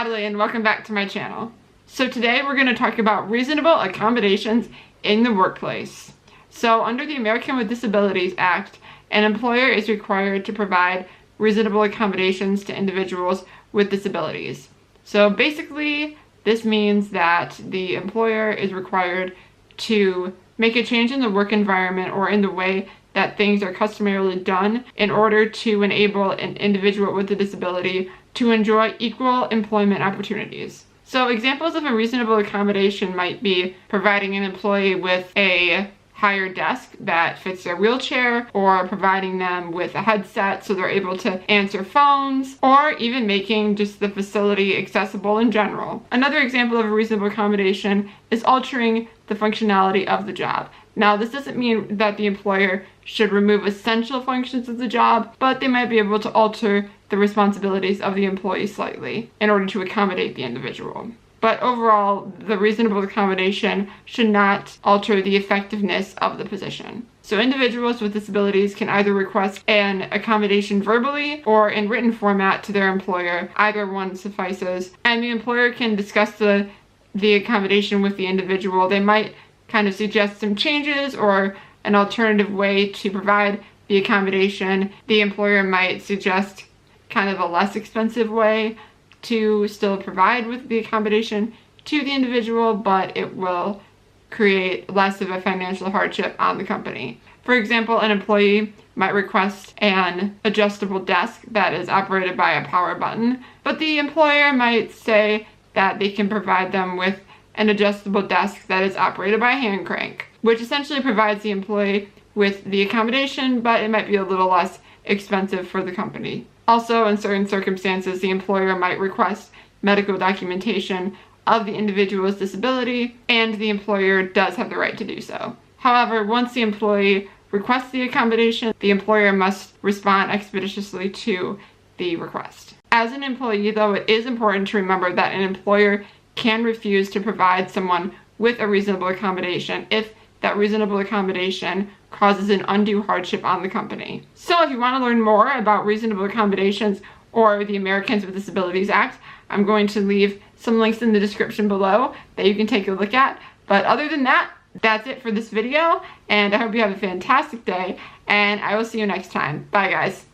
Natalie and welcome back to my channel. So today we're going to talk about reasonable accommodations in the workplace. So under the American with Disabilities Act, an employer is required to provide reasonable accommodations to individuals with disabilities. So basically this means that the employer is required to make a change in the work environment or in the way that things are customarily done in order to enable an individual with a disability to enjoy equal employment opportunities. So examples of a reasonable accommodation might be providing an employee with a higher desk that fits their wheelchair, or providing them with a headset so they're able to answer phones, or even making just the facility accessible in general. Another example of a reasonable accommodation is altering the functionality of the job. Now, this doesn't mean that the employer should remove essential functions of the job, but they might be able to alter the responsibilities of the employee slightly in order to accommodate the individual. But overall, the reasonable accommodation should not alter the effectiveness of the position. So individuals with disabilities can either request an accommodation verbally or in written format to their employer. Either one suffices. And the employer can discuss the accommodation with the individual. They might kind of suggest some changes or an alternative way to provide the accommodation. The employer might suggest kind of a less expensive way to still provide with the accommodation to the individual, but it will create less of a financial hardship on the company. For example, an employee might request an adjustable desk that is operated by a power button, but the employer might say that they can provide them with an adjustable desk that is operated by a hand crank, which essentially provides the employee with the accommodation, but it might be a little less expensive for the company. Also, in certain circumstances, the employer might request medical documentation of the individual's disability, and the employer does have the right to do so. However, once the employee requests the accommodation, the employer must respond expeditiously to the request. As an employee, though, it is important to remember that an employer can refuse to provide someone with a reasonable accommodation if that reasonable accommodation causes an undue hardship on the company. So if you want to learn more about reasonable accommodations or the Americans with Disabilities Act, I'm going to leave some links in the description below that you can take a look at. But other than that, that's it for this video, and I hope you have a fantastic day, and I will see you next time. Bye, guys.